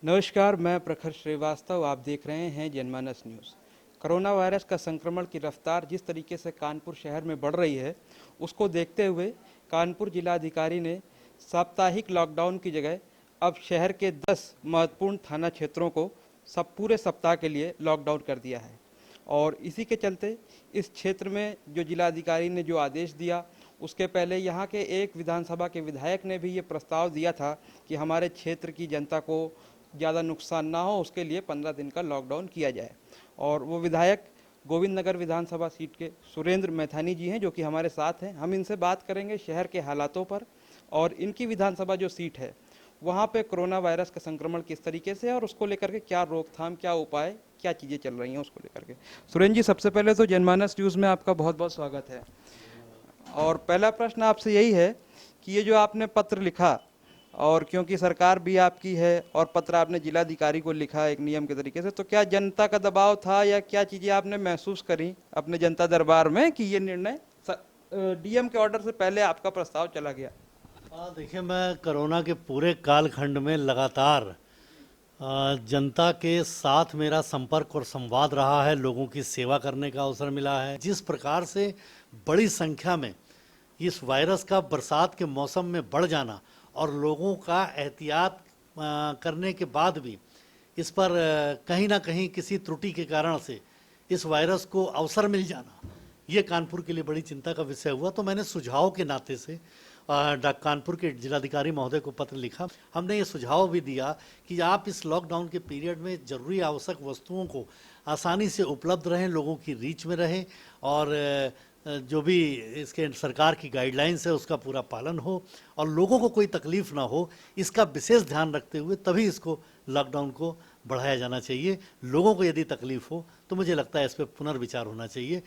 नमस्कार, मैं प्रखर श्रीवास्तव। आप देख रहे हैं जनमानस न्यूज़। कोरोना वायरस का संक्रमण की रफ्तार जिस तरीके से कानपुर शहर में बढ़ रही है, उसको देखते हुए कानपुर जिलाधिकारी ने साप्ताहिक लॉकडाउन की जगह अब शहर के 10 महत्वपूर्ण थाना क्षेत्रों को पूरे सप्ताह के लिए लॉकडाउन कर दिया है। और इसी के चलते इस क्षेत्र में जो जिलाधिकारी ने जो आदेश दिया, उसके पहले यहाँ के एक विधानसभा के विधायक ने भी ये प्रस्ताव दिया था कि हमारे क्षेत्र की जनता को ज़्यादा नुकसान ना हो, उसके लिए 15 दिन का लॉकडाउन किया जाए। और वो विधायक गोविंद नगर विधानसभा सीट के सुरेंद्र मैथानी जी हैं, जो कि हमारे साथ हैं। हम इनसे बात करेंगे शहर के हालातों पर और इनकी विधानसभा जो सीट है वहाँ पे कोरोना वायरस का संक्रमण किस तरीके से है और उसको लेकर के क्या रोकथाम, क्या उपाय, क्या चीज़ें चल रही हैं उसको लेकर के। सुरेंद्र जी, सबसे पहले तो जनमानस न्यूज़ में आपका बहुत बहुत स्वागत है। और पहला प्रश्न आपसे यही है कि ये जो आपने पत्र लिखा, और क्योंकि सरकार भी आपकी है और पत्र आपने जिलाधिकारी को लिखा एक नियम के तरीके से, तो क्या जनता का दबाव था या क्या चीज़ें आपने महसूस करी अपने जनता दरबार में कि ये निर्णय डीएम के ऑर्डर से पहले आपका प्रस्ताव चला गया? देखिए, मैं कोरोना के पूरे कालखंड में लगातार जनता के साथ मेरा संपर्क और संवाद रहा है। लोगों की सेवा करने का अवसर मिला है। जिस प्रकार से बड़ी संख्या में इस वायरस का बरसात के मौसम में बढ़ जाना और लोगों का एहतियात करने के बाद भी इस पर कहीं ना कहीं किसी त्रुटि के कारण से इस वायरस को अवसर मिल जाना, ये कानपुर के लिए बड़ी चिंता का विषय हुआ। तो मैंने सुझाव के नाते से कानपुर के जिलाधिकारी महोदय को पत्र लिखा। हमने ये सुझाव भी दिया कि आप इस लॉकडाउन के पीरियड में जरूरी आवश्यक वस्तुओं को आसानी से उपलब्ध रहें, लोगों की रीच में रहें और जो भी इसके सरकार की गाइडलाइंस है उसका पूरा पालन हो और लोगों को कोई तकलीफ ना हो, इसका विशेष ध्यान रखते हुए तभी इसको लॉकडाउन को बढ़ाया जाना चाहिए। लोगों को यदि तकलीफ हो तो मुझे लगता है इस पर पुनर्विचार होना चाहिए।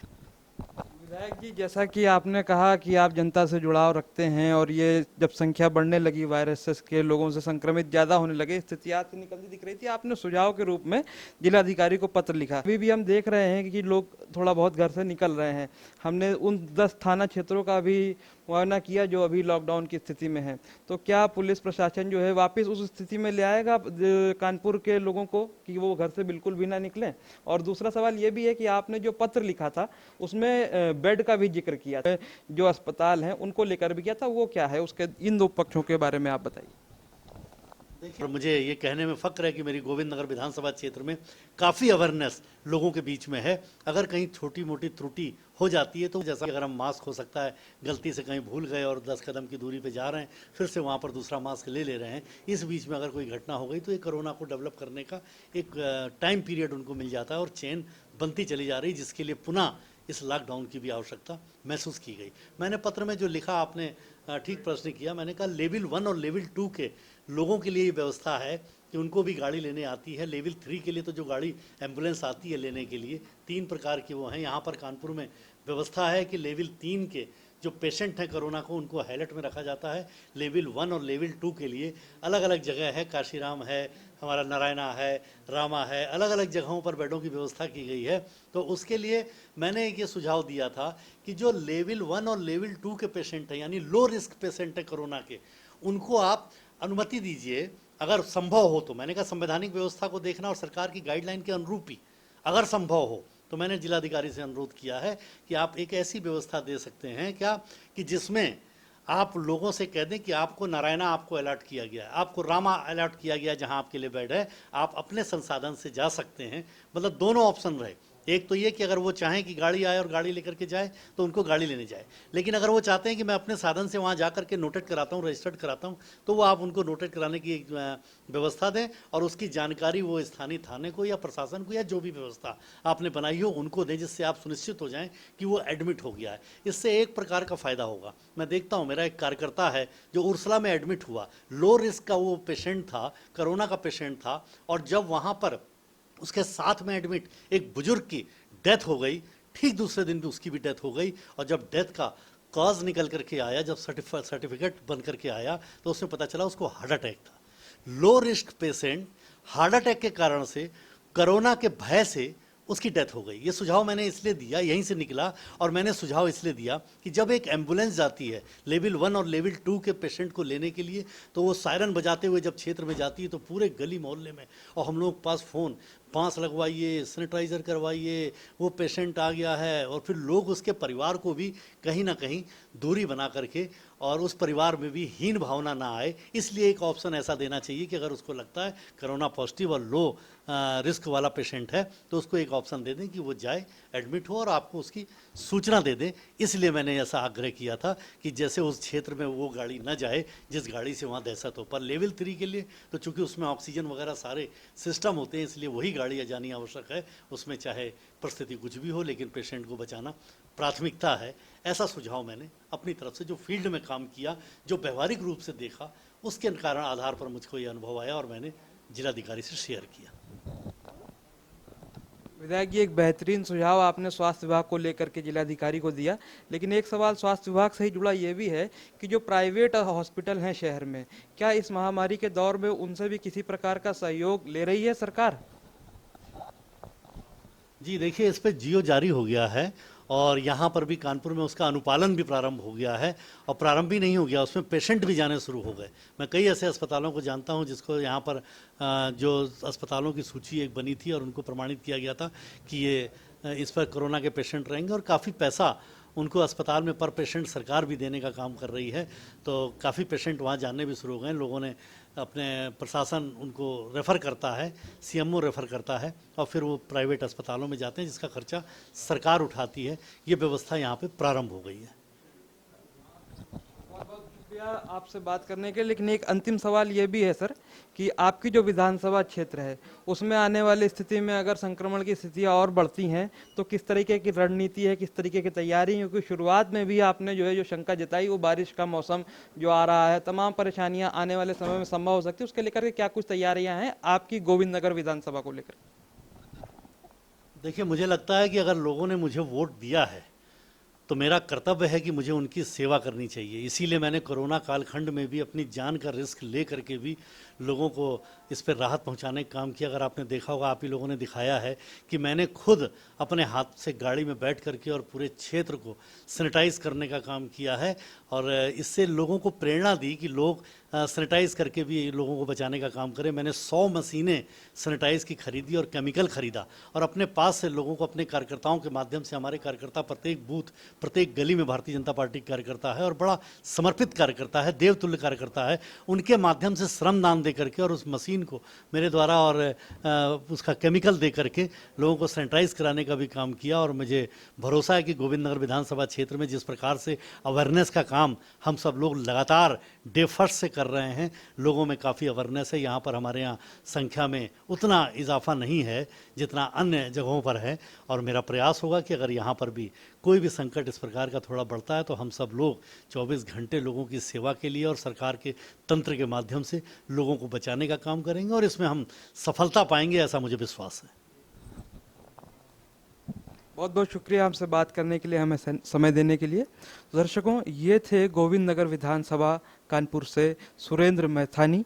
विधायक जी, जैसा कि आपने कहा कि आप जनता से जुड़ाव रखते हैं और ये जब संख्या बढ़ने लगी, वायरस के लोगों से संक्रमित ज़्यादा होने लगे, स्थिति आपकी निकलती दिख रही थी, आपने सुझाव के रूप में जिलाधिकारी को पत्र लिखा। अभी भी हम देख रहे हैं कि लोग थोड़ा बहुत घर से निकल रहे हैं। हमने उन 10 थाना क्षेत्रों का भी मुआयना किया जो अभी लॉकडाउन की स्थिति में है। तो क्या पुलिस प्रशासन जो है वापस उस स्थिति में ले आएगा कानपुर के लोगों को कि वो घर से बिल्कुल भी ना निकलें? और दूसरा सवाल ये भी है कि आपने जो पत्र लिखा था उसमें बेड का भी जिक्र किया था, जो अस्पताल हैं उनको लेकर भी किया था, वो क्या है? उसके इन दो पक्षों के बारे में आप बताइए। देखिए, मुझे ये कहने में फक्र है कि मेरी गोविंद नगर विधानसभा क्षेत्र में काफ़ी अवेयरनेस लोगों के बीच में है। अगर कहीं छोटी मोटी त्रुटि हो जाती है तो जैसा अगर हम मास्क हो सकता है गलती से कहीं भूल गए और 10 कदम की दूरी पे जा रहे हैं, फिर से वहाँ पर दूसरा मास्क ले रहे हैं, इस बीच में अगर कोई घटना हो गई तो ये कोरोना को डेवलप करने का एक टाइम पीरियड उनको मिल जाता है और चेन बनती चली जा रही, जिसके लिए पुनः इस लॉकडाउन की भी आवश्यकता महसूस की गई। मैंने पत्र में जो लिखा, आपने ठीक प्रश्न किया। मैंने कहा लेवल 1 और लेवल 2 के लोगों के लिए ये व्यवस्था है कि उनको भी गाड़ी लेने आती है। लेवल 3 के लिए तो जो गाड़ी एम्बुलेंस आती है लेने के लिए 3 प्रकार की वो हैं। यहाँ पर कानपुर में व्यवस्था है कि लेवल 3 के जो पेशेंट हैं कोरोना को, उनको हाईलाइट में रखा जाता है। लेवल 1 और लेवल 2 के लिए अलग अलग जगह है, काशीराम है, हमारा नारायणा है, रामा है, अलग अलग जगहों पर बेडों की व्यवस्था की गई है। तो उसके लिए मैंने ये सुझाव दिया था कि जो लेवल 1 और लेवल 2 के पेशेंट हैं, यानी लो रिस्क पेशेंट है कोरोना के, उनको आप अनुमति दीजिए अगर संभव हो तो। मैंने कहा संवैधानिक व्यवस्था को देखना और सरकार की गाइडलाइन के अनुरूप ही अगर संभव हो तो मैंने जिलाधिकारी से अनुरोध किया है कि आप एक ऐसी व्यवस्था दे सकते हैं क्या कि जिसमें आप लोगों से कह दें कि आपको नारायणा आपको अलर्ट किया गया है, आपको रामा अलर्ट किया गया है, जहां आपके लिए बेड है, आप अपने संसाधन से जा सकते हैं। मतलब दोनों ऑप्शन रहे। एक तो ये कि अगर वो चाहें कि गाड़ी आए और गाड़ी लेकर के जाए तो उनको गाड़ी लेने जाए, लेकिन अगर वो चाहते हैं कि मैं अपने साधन से वहाँ जा करके नोटेड कराता हूँ, रजिस्टर्ड कराता हूँ, तो वो आप उनको नोटेड कराने की व्यवस्था दें और उसकी जानकारी वो स्थानीय थाने को या प्रशासन को या जो भी व्यवस्था आपने बनाई हो उनको दें, जिससे आप सुनिश्चित हो जाएं कि वो एडमिट हो गया है। इससे एक प्रकार का फ़ायदा होगा। मैं देखता हूँ, मेरा एक कार्यकर्ता है जो उर्सला में एडमिट हुआ, लो रिस्क का वो पेशेंट था, कोरोना का पेशेंट था, और जब वहाँ पर उसके साथ में एडमिट एक बुजुर्ग की डेथ हो गई, ठीक दूसरे दिन भी उसकी भी डेथ हो गई। और जब डेथ का कॉज निकल करके आया, जब सर्टिफिकेट बन करके आया, तो उसमें पता चला उसको हार्ट अटैक था। Low risk patient heart attack के कारण से, कोरोना के भय से उसकी डेथ हो गई। ये सुझाव मैंने इसलिए दिया, यहीं से निकला, और मैंने सुझाव इसलिए दिया कि जब एक एम्बुलेंस जाती है लेवल 1 और लेवल 2 के पेशेंट को लेने के लिए, तो वो सायरन बजाते हुए जब क्षेत्र में जाती है तो पूरे गली मोहल्ले में, और हम लोगों के पास फ़ोन, 5 लगवाइए, सैनिटाइज़र करवाइए, वो पेशेंट आ गया है, और फिर लोग उसके परिवार को भी कहीं ना कहीं दूरी बना करके, और उस परिवार में भी हीन भावना ना आए, इसलिए एक ऑप्शन ऐसा देना चाहिए कि अगर उसको लगता है कोरोना पॉजिटिव और लो रिस्क वाला पेशेंट है तो उसको एक ऑप्शन दे दें कि वो जाए, एडमिट हो, और आपको उसकी सूचना दे दें। इसलिए मैंने ऐसा आग्रह किया था कि जैसे उस क्षेत्र में वो गाड़ी न जाए जिस गाड़ी से वहाँ दहशत हो। पर लेवल 3 के लिए तो चूंकि उसमें ऑक्सीजन वगैरह सारे सिस्टम होते हैं, इसलिए वही गाड़ी जानी आवश्यक है, उसमें चाहे परिस्थिति कुछ भी हो, लेकिन पेशेंट को बचाना प्राथमिकता है। ऐसा सुझाव मैंने अपनी तरफ से जो फील्ड में काम किया, जो व्यवहारिक रूप से देखा, उसके कारण आधार पर मुझको ये अनुभव आया और मैंने जिलाधिकारी से शेयर किया। विधायक जी, एक बेहतरीन सुझाव आपने स्वास्थ्य विभाग को लेकर के जिलाधिकारी को दिया, लेकिन एक सवाल स्वास्थ्य विभाग से ही जुड़ा ये भी है कि जो प्राइवेट हॉस्पिटल हैं शहर में, क्या इस महामारी के दौर में उनसे भी किसी प्रकार का सहयोग ले रही है सरकार? जी देखिए, इस पे जियो जारी हो गया है, और यहाँ पर भी कानपुर में उसका अनुपालन भी प्रारंभ हो गया है, और प्रारंभ भी नहीं हो गया, उसमें पेशेंट भी जाने शुरू हो गए। मैं कई ऐसे अस्पतालों को जानता हूँ जिसको यहाँ पर जो अस्पतालों की सूची एक बनी थी और उनको प्रमाणित किया गया था कि ये इस पर कोरोना के पेशेंट रहेंगे, और काफ़ी पैसा उनको अस्पताल में पर पेशेंट सरकार भी देने का काम कर रही है। तो काफ़ी पेशेंट वहाँ जाने भी शुरू हो गए। लोगों ने अपने प्रशासन उनको रेफ़र करता है, सीएमओ रेफ़र करता है, और फिर वो प्राइवेट अस्पतालों में जाते हैं जिसका खर्चा सरकार उठाती है। ये व्यवस्था यहाँ पे प्रारंभ हो गई है। बहुत बहुत शुक्रिया आपसे बात करने के लिए, लेकिन एक अंतिम सवाल ये भी है सर कि आपकी जो विधानसभा क्षेत्र है उसमें आने वाली स्थिति में अगर संक्रमण की स्थितियां और बढ़ती हैं तो किस तरीके की रणनीति है, किस तरीके की तैयारी है? क्योंकि शुरुआत में भी आपने जो शंका जताई, वो बारिश का मौसम जो आ रहा है, तमाम परेशानियां आने वाले समय में संभव हो सकती है, उसके लेकर के क्या कुछ तैयारियां हैं आपकी गोविंद नगर विधानसभा को लेकर? देखिए, मुझे लगता है कि अगर लोगों ने मुझे वोट दिया है तो मेरा कर्तव्य है कि मुझे उनकी सेवा करनी चाहिए। इसीलिए मैंने कोरोना कालखंड में भी अपनी जान का रिस्क ले करके भी लोगों को इस पर राहत पहुंचाने का काम किया। अगर आपने देखा होगा, आप ही लोगों ने दिखाया है कि मैंने खुद अपने हाथ से गाड़ी में बैठ करके और पूरे क्षेत्र को सैनिटाइज करने का काम किया है, और इससे लोगों को प्रेरणा दी कि लोग सैनिटाइज करके भी लोगों को बचाने का काम करें। मैंने 100 मशीनें सैनिटाइज की खरीदी और केमिकल खरीदा, और अपने पास से लोगों को, अपने कार्यकर्ताओं के माध्यम से, हमारे कार्यकर्ता प्रत्येक बूथ, प्रत्येक गली में भारतीय जनता पार्टी के कार्यकर्ता है और बड़ा समर्पित कार्यकर्ता है, देवतुल्य कार्यकर्ता है, उनके माध्यम से श्रमदान दे करके और उस मशीन को मेरे द्वारा और उसका केमिकल दे करके लोगों को सैनिटाइज कराने का भी काम किया। और मुझे भरोसा है कि गोविंद नगर विधानसभा क्षेत्र में जिस प्रकार से अवेयरनेस का काम हम सब लोग लगातार डे फर्स्ट से कर रहे हैं, लोगों में काफ़ी अवेयरनेस है। यहाँ पर हमारे यहाँ संख्या में उतना इजाफा नहीं है जितना अन्य जगहों पर है, और मेरा प्रयास होगा कि अगर यहाँ पर भी कोई भी संकट इस प्रकार का थोड़ा बढ़ता है तो हम सब लोग 24 घंटे लोगों की सेवा के लिए और सरकार के तंत्र के माध्यम से लोगों को बचाने का काम करेंगे, और इसमें हम सफलता पाएंगे, ऐसा मुझे विश्वास है। बहुत बहुत शुक्रिया हमसे बात करने के लिए, हमें समय देने के लिए। दर्शकों, ये थे गोविंद नगर विधानसभा कानपुर से सुरेंद्र मैथानी।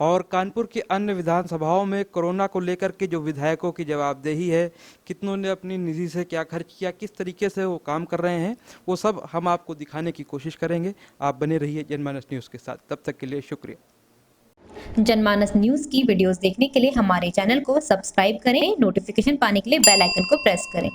और कानपुर की अन्य विधानसभाओं में कोरोना को लेकर के जो विधायकों की जवाबदेही है, कितनों ने अपनी निधि से क्या खर्च किया, किस तरीके से वो काम कर रहे हैं, वो सब हम आपको दिखाने की कोशिश करेंगे। आप बने रहिए जनमानस न्यूज़ के साथ। तब तक के लिए शुक्रिया। जनमानस न्यूज़ की वीडियोस देखने के लिए हमारे चैनल को सब्सक्राइब करें, नोटिफिकेशन पाने के लिए बेल आइकन को प्रेस करें।